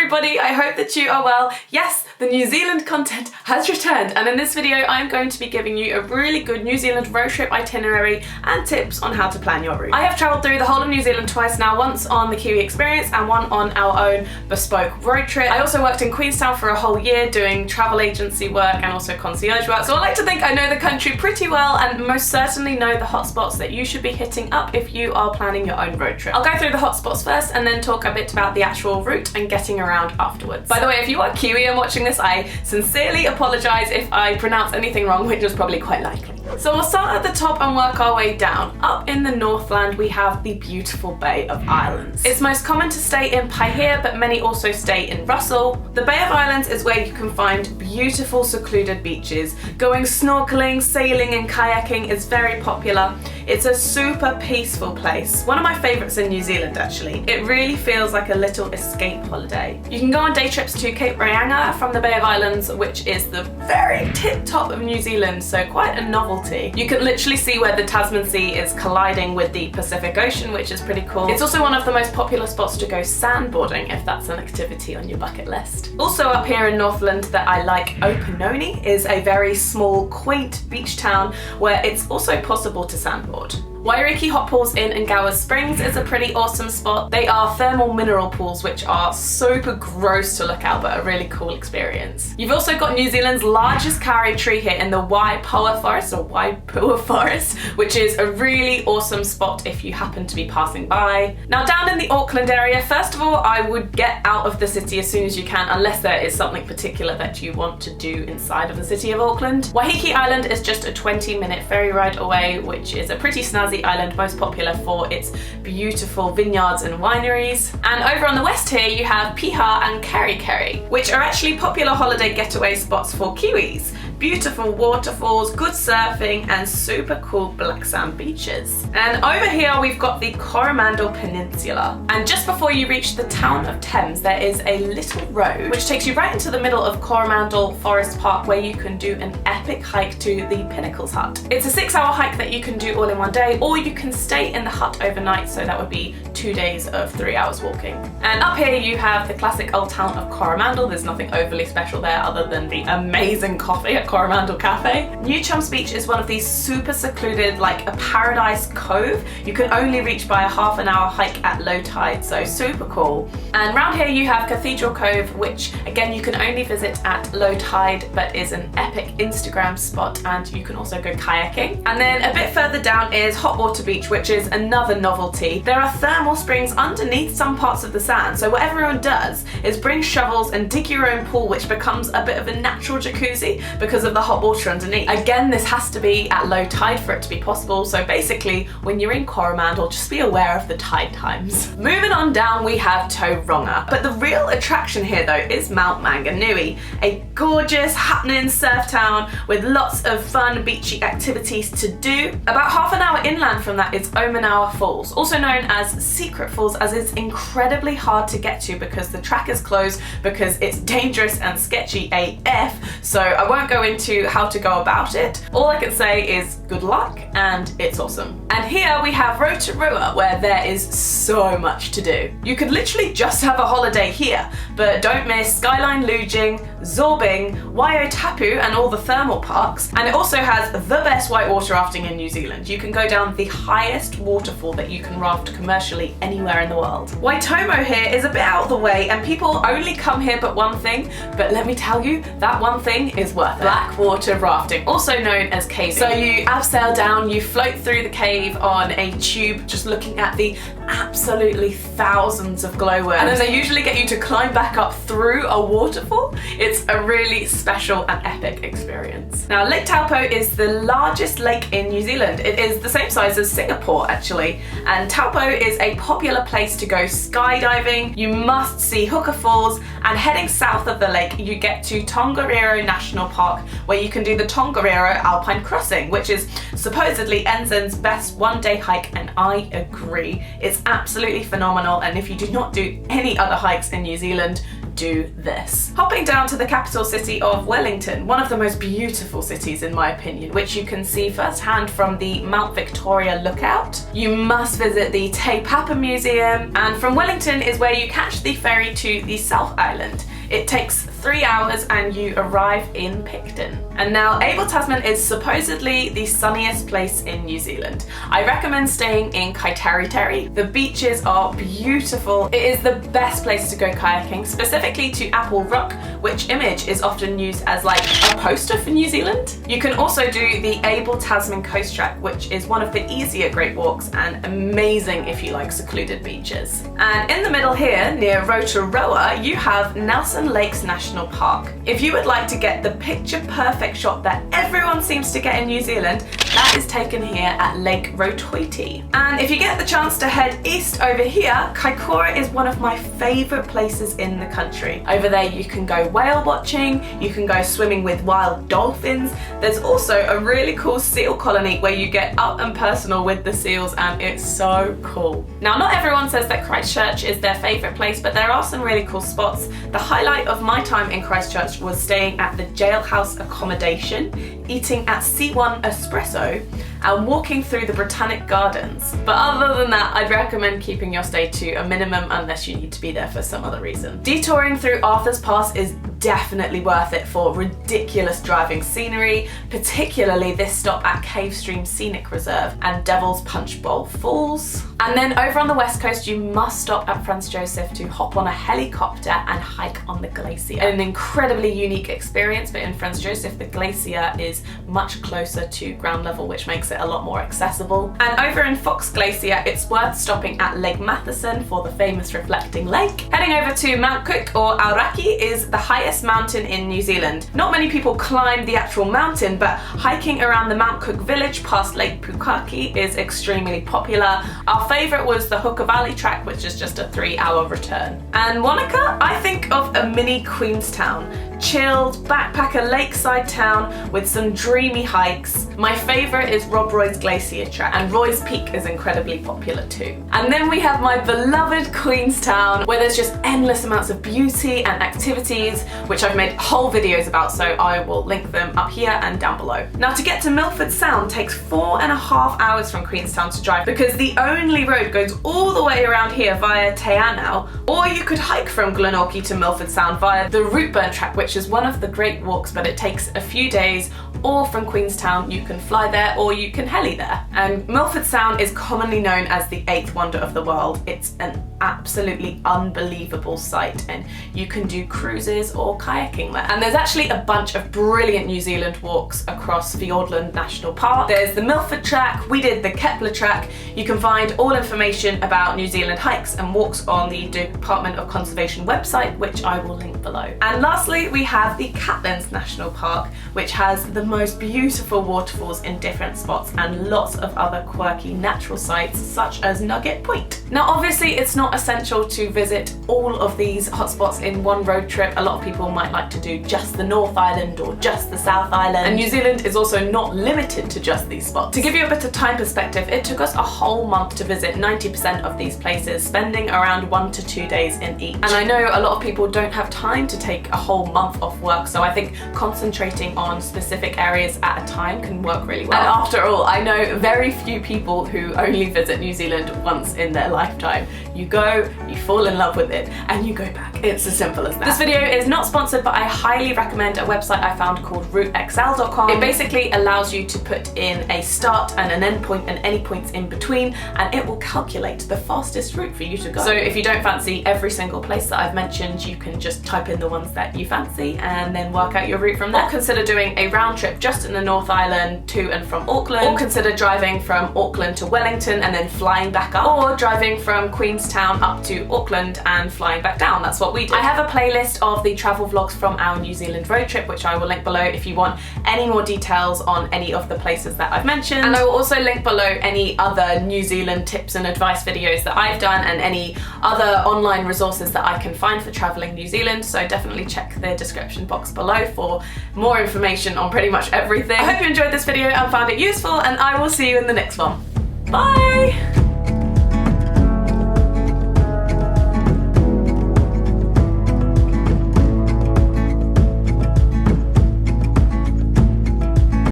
everybody, I hope that you are well. Yes, the New Zealand content has returned, and in this video I'm going to be giving you a really good New Zealand road trip itinerary and tips on how to plan your route. I have travelled through the whole of New Zealand twice now, once on the Kiwi Experience and one on our own bespoke road trip. I also worked in Queenstown for a whole year doing travel agency work and also concierge work, so I like to think I know the country pretty well and most certainly know the hotspots that you should be hitting up if you are planning your own road trip. I'll go through the hotspots first and then talk a bit about the actual route and getting around afterwards. By the way, if you are Kiwi and watching this, I sincerely apologise if I pronounce anything wrong, which is probably quite likely. So we'll start at the top and work our way down. Up in the Northland we have the beautiful Bay of Islands. It's most common to stay in Paihia, but many also stay in Russell. The Bay of Islands is where you can find beautiful secluded beaches. Going snorkeling, sailing and kayaking is very popular. It's a super peaceful place. One of my favourites in New Zealand actually. It really feels like a little escape holiday. You can go on day trips to Cape Reinga from the Bay of Islands, which is the very tip top of New Zealand, so quite a novelty. You can literally see where the Tasman Sea is colliding with the Pacific Ocean, which is pretty cool. It's also one of the most popular spots to go sandboarding if that's an activity on your bucket list. Also up here in Northland that I like, Opononi is a very small, quaint beach town where it's also possible to sandboard. Wairiki Hot Pools in Ngawa Springs is a pretty awesome spot. They are thermal mineral pools which are super gross to look at but a really cool experience. You've also got New Zealand's largest kauri tree here in the Waipoua Forest, or Waipua Forest, which is a really awesome spot if you happen to be passing by. Now down in the Auckland area, first of all I would get out of the city as soon as you can, unless there is something particular that you want to do inside of the city of Auckland. Waiheke Island is just a 20-minute ferry ride away, which is a pretty snazzy island, most popular for its beautiful vineyards and wineries. And over on the west here you have Piha and Kerikeri, which are actually popular holiday getaway spots for Kiwis. Beautiful waterfalls, good surfing and super cool black sand beaches. And over here we've got the Coromandel Peninsula. And just before you reach the town of Thames there is a little road which takes you right into the middle of Coromandel Forest Park, where you can do an epic hike to the Pinnacles Hunt. It's a 6-hour hike that you can do all in one day, or you can stay in the hut overnight, so that would be 2 days of 3 hours walking. And up here you have the classic old town of Coromandel. There's nothing overly special there other than the amazing coffee at Coromandel Cafe. New Chums Beach is one of these super secluded, like a paradise cove. You can only reach by a half-an-hour hike at low tide, so super cool. And round here you have Cathedral Cove, which again you can only visit at low tide but is an epic Instagram spot, and you can also go kayaking. And then a bit further down is Hot Water Beach, which is another novelty. There are thermal springs underneath some parts of the sand, so what everyone does is bring shovels and dig your own pool, which becomes a bit of a natural jacuzzi because of the hot water underneath. Again, this has to be at low tide for it to be possible, so basically when you're in Coromandel just be aware of the tide times. Moving on down we have Tauranga, but the real attraction here though is Mount Manganui, a gorgeous happening surf town with lots of fun beachy activities to do. About half an hour inland from that is Omanawa Falls, also known as Secret Falls, as it's incredibly hard to get to because the track is closed because it's dangerous and sketchy AF, so I won't go into how to go about it. All I can say is good luck and it's awesome. And here we have Rotorua, where there is so much to do. You could literally just have a holiday here, but don't miss Skyline Luging, Zorbing, Waiotapu and all the thermal parks. And it also has the best whitewater rafting in New Zealand. You can go down the highest waterfall that you can raft commercially anywhere in the world. Waitomo here is a bit out of the way and people only come here but one thing, but let me tell you, that one thing is worth it. Blackwater rafting, also known as caving. So you abseil down, you float through the cave on a tube just looking at the absolutely thousands of glowworms, and then they usually get you to climb back up through a waterfall. It's a really special and epic experience. Now Lake Taupo is the largest lake in New Zealand. It is the same size as Singapore actually, and Taupo is a popular place to go skydiving. You must see Hooker Falls, and heading south of the lake you get to Tongariro National Park, where you can do the Tongariro Alpine Crossing, which is supposedly NZ's best one-day hike, and I agree. It's absolutely phenomenal, and if you do not do any other hikes in New Zealand, do this. Hopping down to the capital city of Wellington, one of the most beautiful cities in my opinion, which you can see firsthand from the Mount Victoria lookout. You must visit the Taupo Museum, and from Wellington is where you catch the ferry to the South Island. It takes 3 hours and you arrive in Picton. And now Abel Tasman is supposedly the sunniest place in New Zealand. I recommend staying in Itinerary. The beaches are beautiful. It is the best place to go kayaking, specifically to Apple Rock, which image is often used as like a poster for New Zealand. You can also do the Abel Tasman Coast Track, which is one of the easier great walks and amazing if you like secluded beaches. And in the middle here, near Rotorua, you have Nelson Lakes National Park. If you would like to get the picture perfect shot that everyone seems to get in New Zealand, that is taken here at Lake Rotorua. And if you get the chance to head east over here, Kaikoura is one of my favourite places in the country. Over there you can go whale watching, you can go swimming with wild dolphins. There's also a really cool seal colony where you get up and personal with the seals, and it's so cool. Now, not everyone says that Christchurch is their favourite place, but there are some really cool spots. The highlight of my time in Christchurch was staying at the jailhouse accommodation, eating at C1 Espresso, and walking through the Botanic Gardens. But other than that, I'd recommend keeping your stay to a minimum unless you need to be there for some other reason. Detouring through Arthur's Pass is definitely worth it for ridiculous driving scenery, particularly this stop at Cave Stream Scenic Reserve and Devil's Punch Bowl Falls. And then over on the west coast, you must stop at Franz Josef to hop on a helicopter and hike on the glacier. An incredibly unique experience, but in Franz Josef, the glacier is much closer to ground level, which makes it a lot more accessible. And over in Fox Glacier, it's worth stopping at Lake Matheson for the famous reflecting lake. Heading over to Mount Cook, or Aoraki, is the highest mountain in New Zealand. Not many people climb the actual mountain, but hiking around the Mount Cook village past Lake Pukaki is extremely popular. Our favourite was the Hooker Valley track, which is just a 3-hour return. And Wanaka, I think of a mini Queenstown. Chilled, backpacker lakeside town with some dreamy hikes. My favourite is Rob Roy's Glacier track, and Roy's Peak is incredibly popular too. And then we have my beloved Queenstown, where there's just endless amounts of beauty and activities, which I've made whole videos about, so I will link them up here and down below. Now, to get to Milford Sound takes 4.5 hours from Queenstown to drive, because the only road goes all the way around here via Te Anau, or you could hike from Glenorchy to Milford Sound via the Rootburn track, which is one of the great walks, but it takes a few days. Or from Queenstown, you can fly there or you can heli there. And Milford Sound is commonly known as the 8th wonder of the world. It's an absolutely unbelievable sight, and you can do cruises or kayaking there. And there's actually a bunch of brilliant New Zealand walks across Fiordland National Park. There's the Milford track, we did the Kepler track. You can find all information about New Zealand hikes and walks on the Department of Conservation website, which I will link below. And lastly, we have the Catlins National Park, which has the most beautiful waterfalls in different spots and lots of other quirky natural sites such as Nugget Point. Now, obviously it's not essential to visit all of these hotspots in one road trip. A lot of people might like to do just the North Island or just the South Island, and New Zealand is also not limited to just these spots. To give you a bit of time perspective, it took us a whole month to visit 90% of these places, spending around 1 to 2 days in each. And I know a lot of people don't have time to take a whole month off work, so I think concentrating on specific areas at a time can work really well. And after all, I know very few people who only visit New Zealand once in their lifetime. You go, you fall in love with it, and you go back. It's as simple as that. This video is not sponsored, but I highly recommend a website I found called routexl.com. It basically allows you to put in a start and an end point and any points in between, and it will calculate the fastest route for you to go. So if you don't fancy every single place that I've mentioned, you can just type in the ones that you fancy and then work out your route from there. Or consider doing a round trip just in the North Island to and from Auckland, or consider driving from Auckland to Wellington and then flying back up, or driving from Queenstown up to Auckland and flying back down. That's what we did. I have a playlist of the travel vlogs from our New Zealand road trip, which I will link below if you want any more details on any of the places that I've mentioned. And I will also link below any other New Zealand tips and advice videos that I've done and any other online resources that I can find for traveling New Zealand, so definitely check the description box below for more information on pretty much everything. I hope you enjoyed this video and found it useful, and I will see you in the next one. Bye!